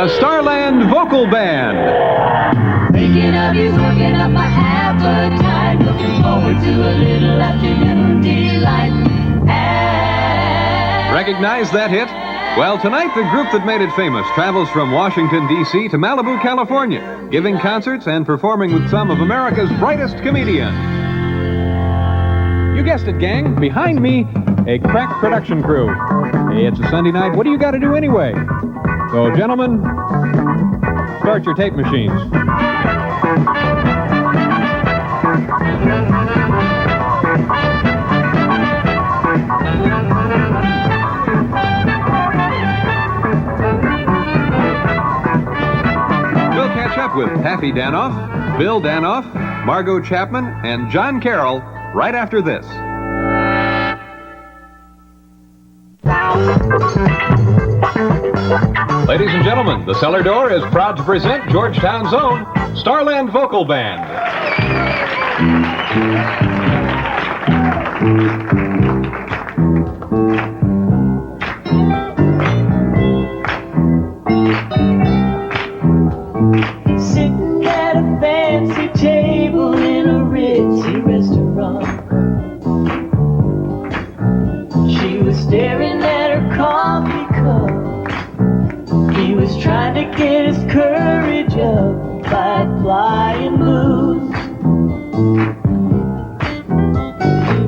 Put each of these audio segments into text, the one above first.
the Starland Vocal Band. Thinking of you's working up my appetite. Looking forward to a little afternoon delight. Recognize that hit? Well, tonight the group that made it famous travels from Washington, D.C. to Malibu, California, giving concerts and performing with some of America's brightest comedians. You guessed it, gang. Behind me, a crack production crew. Hey, it's a Sunday night. What do you got to do anyway? So, gentlemen, start your tape machines. We'll catch up with Taffy Danoff, Bill Danoff, Margot Chapman, and John Carroll right after this. Ladies and gentlemen, the cellar door is proud to present Georgetown's own Starland Vocal Band. Sitting at a fancy table in a ritzy restaurant. She was staring at her coffee cup. He was trying to get his courage up by flying blues.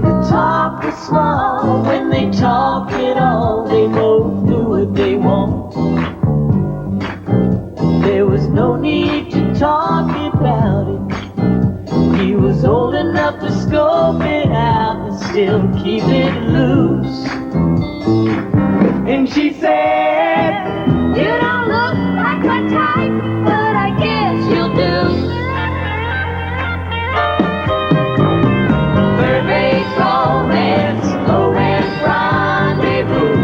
The talk was small when they talk at all. They both do what they want. There was no need to talk about it. He was old enough to scope it out and still keep it loose. And she said, "You don't look like my type, but I guess you'll do." Third-rate romance, low-rent rendezvous.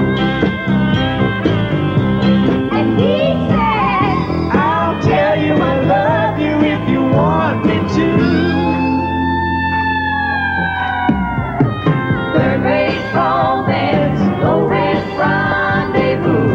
And he said, "I'll tell you I love you if you want me to." Third-rate romance, low-rent rendezvous.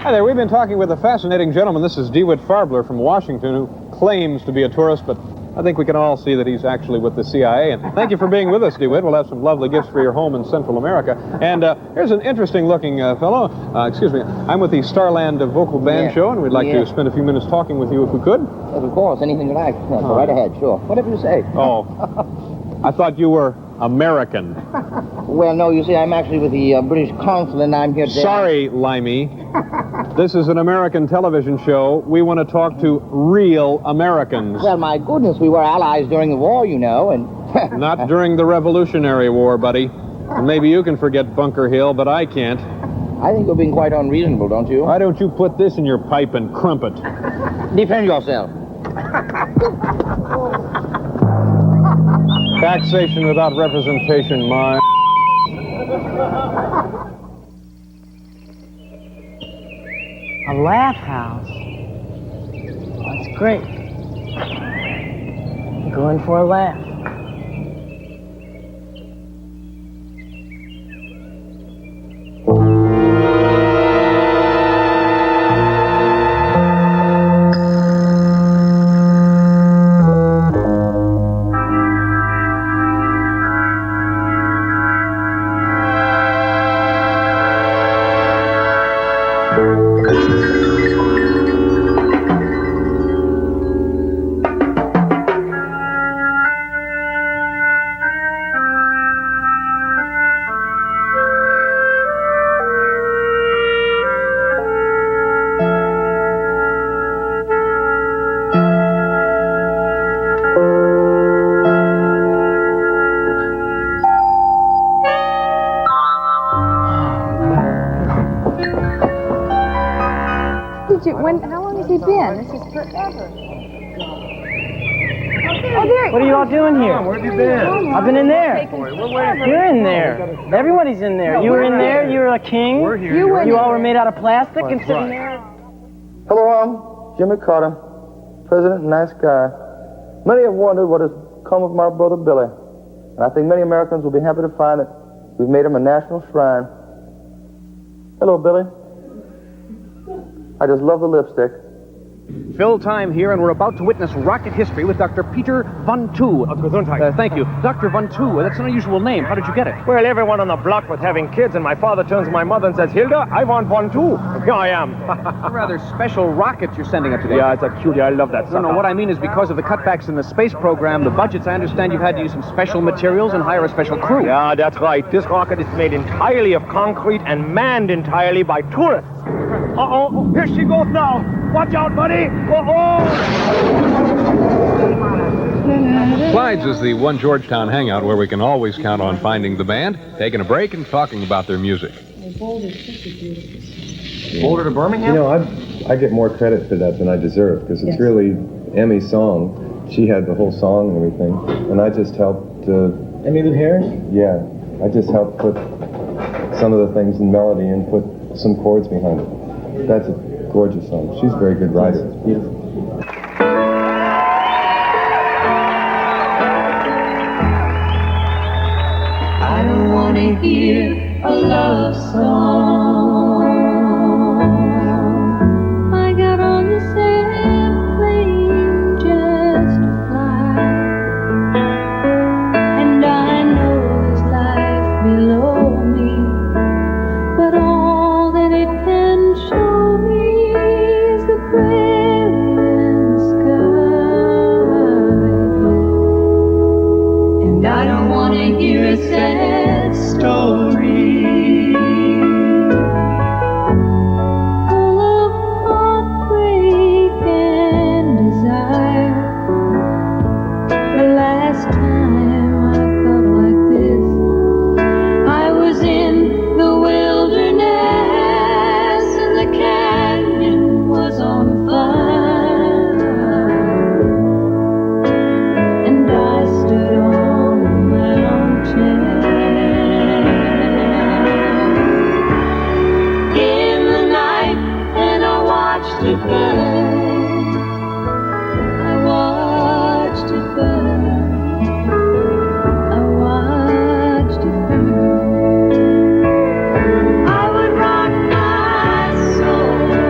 Hi there, we've been talking with a fascinating gentleman. This is DeWitt Farbler from Washington, who claims to be a tourist, but I think we can all see that he's actually with the CIA. And thank you for being with us, DeWitt. We'll have some lovely gifts for your home in Central America. And here's an interesting-looking fellow. Excuse me. I'm with the Starland Vocal Band Show, and we'd like to spend a few minutes talking with you if we could. Of course, anything you like. Go right ahead, sure. Whatever you say. Oh, I thought you were American. Well, no, you see, I'm actually with the British consul, and I'm here today. Sorry, Limey. This is an American television show. We want to talk to real Americans. Well, my goodness, we were allies during the war, you know, and... Not during the Revolutionary War, buddy. And maybe you can forget Bunker Hill, but I can't. I think you're being quite unreasonable, don't you? Why don't you put this in your pipe and crumpet? Defend yourself. Taxation without representation, my... A laugh house. That's great. Going for a laugh. How long has he been? This is forever. Oh, there. What are you all doing here? Where have you been? I've been in there. You're in there. Everybody's in there. You were in there. You were a king. We're here. You all were made out of plastic and sitting there. Hello, I'm Jimmy Carter, President and nice guy. Many have wondered what has come of my brother Billy. And I think many Americans will be happy to find that we've made him a national shrine. Hello, Billy. I just love the lipstick. Phil Time here, and we're about to witness rocket history with Dr. Peter Von Tu. Thank you. Dr. Von Tu, that's an unusual name. How did you get it? Well, everyone on the block was having kids, and my father turns to my mother and says, Hilda, I want one too. Here I am. A rather special rocket you're sending up today. Yeah, it's a cutie. I love that stuff. No, what I mean is because of the cutbacks in the space program, the budgets, I understand you've had to use some special materials and hire a special crew. Yeah, that's right. This rocket is made entirely of concrete and manned entirely by tourists. Uh-oh, here she goes now. Watch out, buddy. Uh-oh. Clyde's is the one Georgetown hangout where we can always count on finding the band, taking a break, and talking about their music. Boulder to Birmingham? You know, I get more credit for that than I deserve, because it's really Emmy's song. She had the whole song and everything, and I just helped... Emmy Lou Harris? Yeah, I just helped put some of the things in melody and put some chords behind it. That's a gorgeous song. She's a very good writer. It's beautiful. I don't want to hear a love song. I got on this airplane just to fly, and I know there's life below me, but all that it can show me is the prairie sky, and I don't want to hear a sad story full of heartbreak and desire. The last time I felt like this, I was in the wilderness and the canyon was on fire, and I stood on the mountain in the night, and I watched it burn. I watched it burn. I watched it burn. I would rock my soul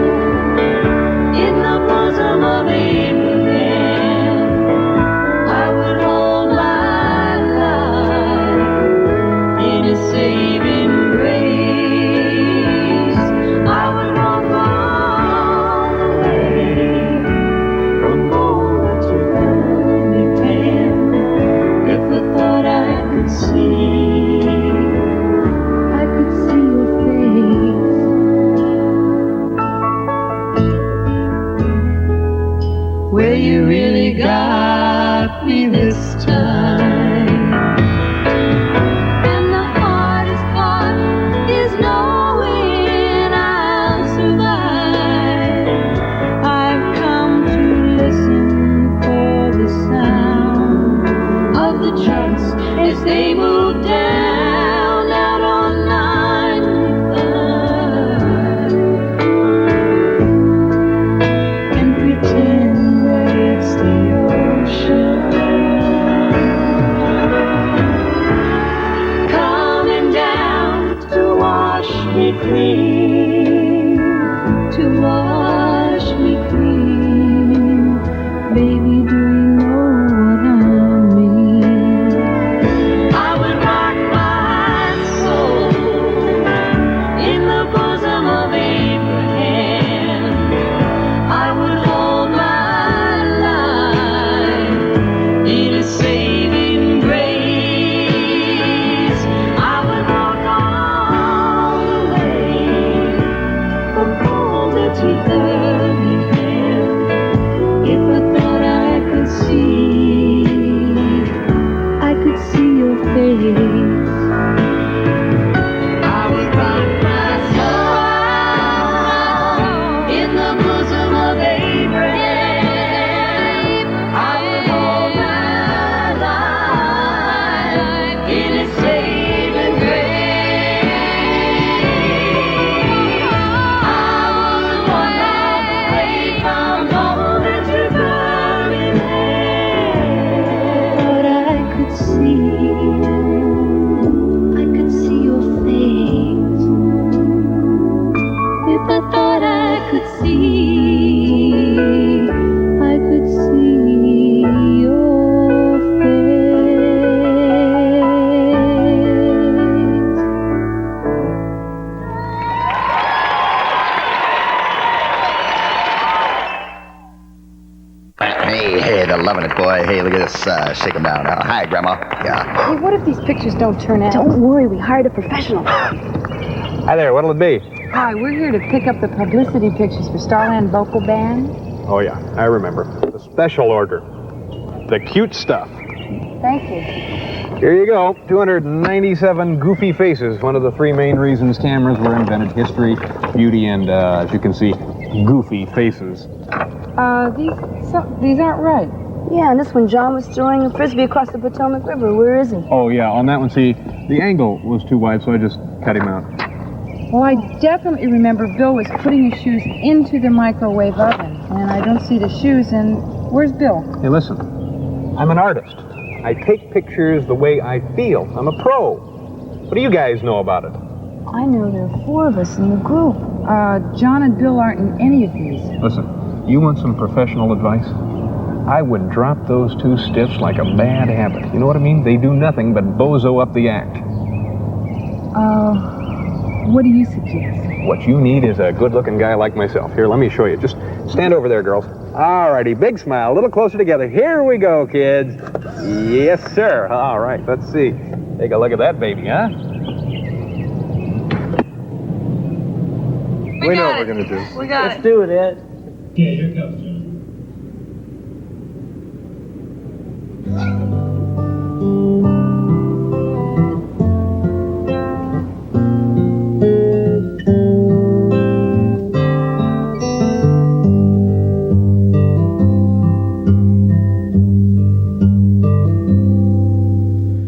Well, you really got me this time. And the hardest part is knowing I'll survive. I've come to listen for the sound of the trucks as they move down out on 95 and pretend that it's the ocean coming down to wash me clean, to wash me clean. Baby, do you know what I mean? I would rock my soul in the bosom of Abraham. I would hold my life in a saving grace. I would walk all the way from Boulder to Birmingham if I thought I could see your face. I would rock my soul in the bosom of Abraham. I would hold my life in a saving grace. I would walk all the way from Boulder to Birmingham. But I could see your face. If I thought I could see your face. Hey, they're loving it, boy. Hey, look at this. Shake 'em down. Hi, Grandma. Yeah. Hey, what if these pictures don't turn out? Don't worry, we hired a professional. Hi there, what'll it be? Hi, we're here to pick up the publicity pictures for Starland Vocal Band. Oh, yeah, I remember. The special order. The cute stuff. Thank you. Here you go. 297 goofy faces. One of the three main reasons cameras were invented. History, beauty, and, as you can see, goofy faces. These aren't right. Yeah, and this one, John was throwing a frisbee across the Potomac River. Where is he? Oh, yeah, on that one, see, the angle was too wide, so I just cut him out. Well, I definitely remember Bill was putting his shoes into the microwave oven, and I don't see the shoes, and where's Bill? Hey, listen, I'm an artist. I take pictures the way I feel. I'm a pro. What do you guys know about it? I know there are 4 of us in the group. John and Bill aren't in any of these. Listen, you want some professional advice? I would drop those 2 stiffs like a bad habit. You know what I mean? They do nothing but bozo up the act. What do you suggest? What you need is a good-looking guy like myself. Here, let me show you. Just stand over there, girls. All righty, big smile, a little closer together. Here we go, kids. Yes, sir. All right, let's see. Take a look at that baby, huh? We know what we're going to do. We got Let's do it, Ed. Okay, here comes John.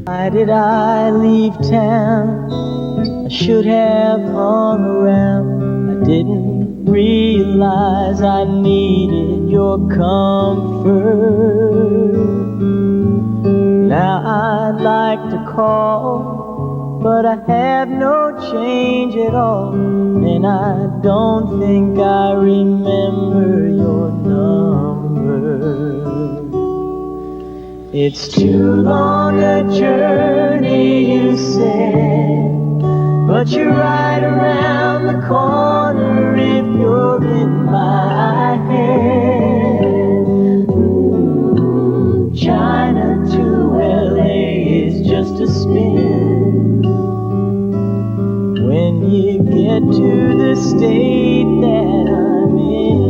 Why did I leave town? I should have hung around. I didn't realize I needed your comfort. Now I'd like to call, but I have no change at all. And I don't think I remember your number. It's too long a journey, you said, but you're right around the corner if you're in my head. China to LA is just a spin. When you get to the state that I'm in,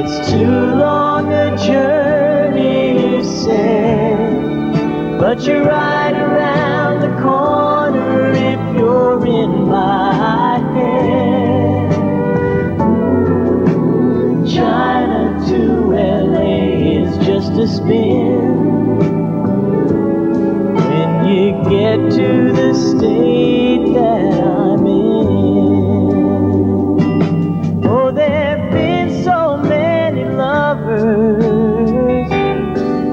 It's too long a journey, you say, but you're right around the corner if you're in my head. China to LA is just a spin. When you get to the state that I'm in, oh, there've been so many lovers,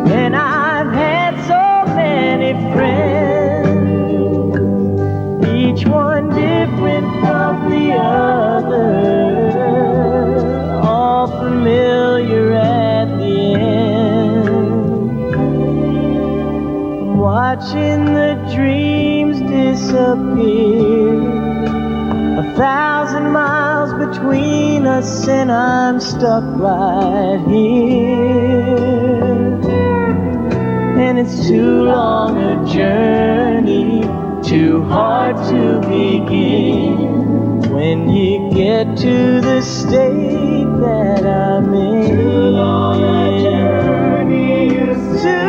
and I've had so many friends, each one different from the other, all familiar at the end. Watching the dreams disappear, 1,000 miles between us, and I'm stuck right here. And it's too long a journey, too hard to begin. When you get to the state that I'm in, too long a journey, you say.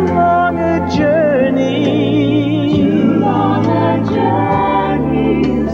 Too long a journey, too long a journey, you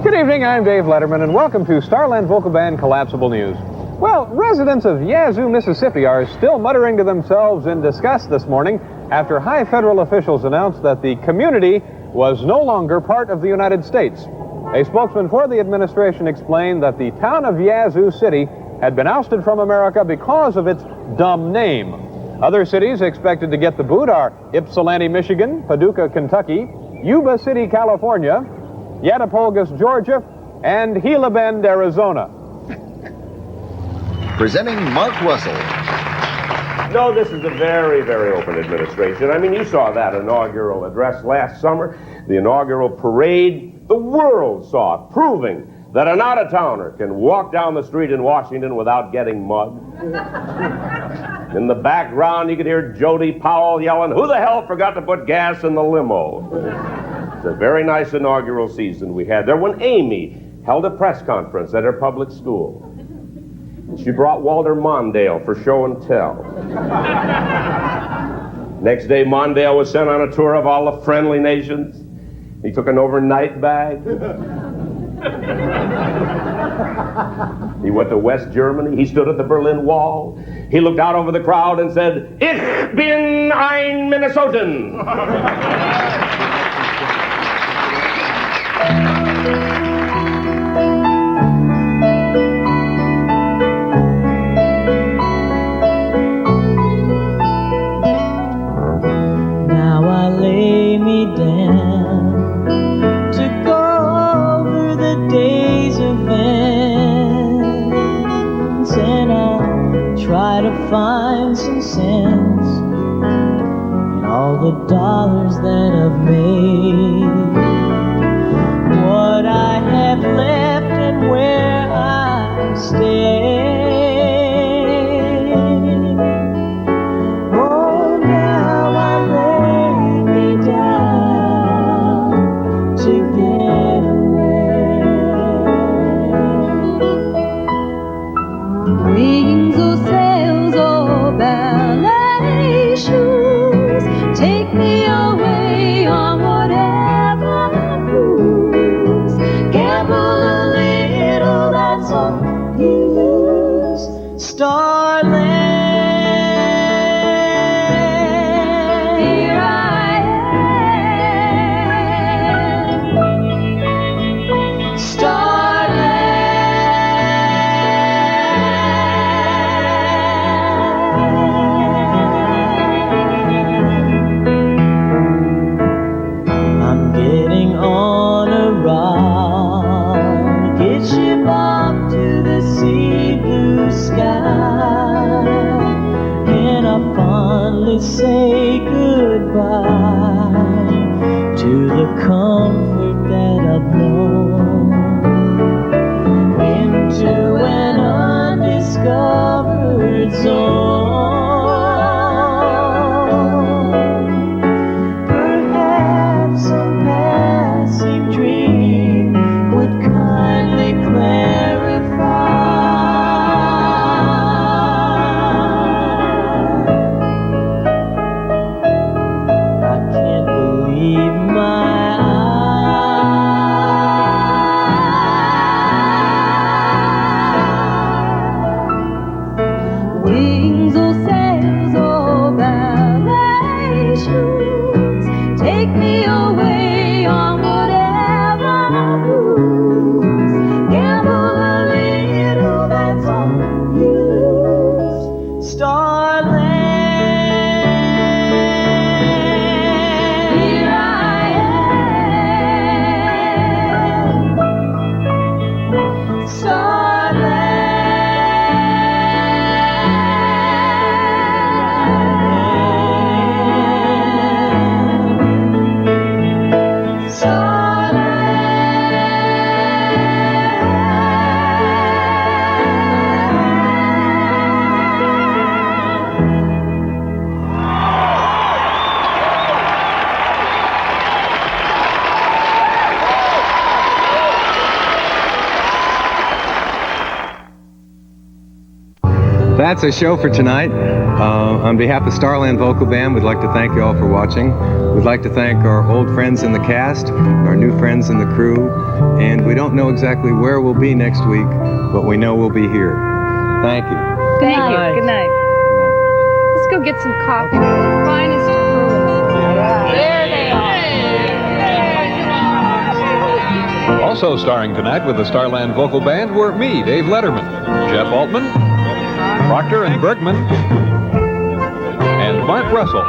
Good evening, I'm Dave Letterman, and welcome to Starland Vocal Band Collapsible News. Well, residents of Yazoo, Mississippi are still muttering to themselves in disgust this morning after high federal officials announced that the community was no longer part of the United States. A spokesman for the administration explained that the town of Yazoo City had been ousted from America because of its dumb name. Other cities expected to get the boot are Ypsilanti, Michigan, Paducah, Kentucky, Yuba City, California, Yatapolgus, Georgia, and Gila Bend, Arizona. Presenting Mark Russell. No, this is a very, very open administration. I mean, you saw that inaugural address last summer, the inaugural parade. The world saw it, proving that an out-of-towner can walk down the street in Washington without getting mugged. In the background, you could hear Jody Powell yelling, "Who the hell forgot to put gas in the limo?" It's a very nice inaugural season we had there when Amy held a press conference at her public school. She brought Walter Mondale for show and tell. Next day, Mondale was sent on a tour of all the friendly nations. He took an overnight bag. He went to West Germany. He stood at the Berlin Wall. He looked out over the crowd and said, "Ich bin ein Minnesotan." Now I lay me down to go over the day's events, and I'll try to find some sense in all the dollars that I've made, what I have left and where I'm staying. Oh, now I lay me down to get away. Wings or sails or ballet shoes, take me away on whatever cruise. Gamble a little, that's all you lose. Starland, here I am. Starland, I'm getting on a rocket ship off to the sea blue sky, and I fondly say goodbye to the comfort that I've known, into an undiscovered zone. that's our show for tonight. On behalf of Starland Vocal Band, we'd like to thank you all for watching. We'd like to thank our old friends in the cast, our new friends in the crew, and we don't know exactly where we'll be next week, but we know we'll be here. Thank you. Thank you. Good night. Let's go get some coffee. The finest crew. There they are. Also starring tonight with the Starland Vocal Band were me, Dave Letterman, Jeff Altman, Proctor and Bergman, and Mark Russell.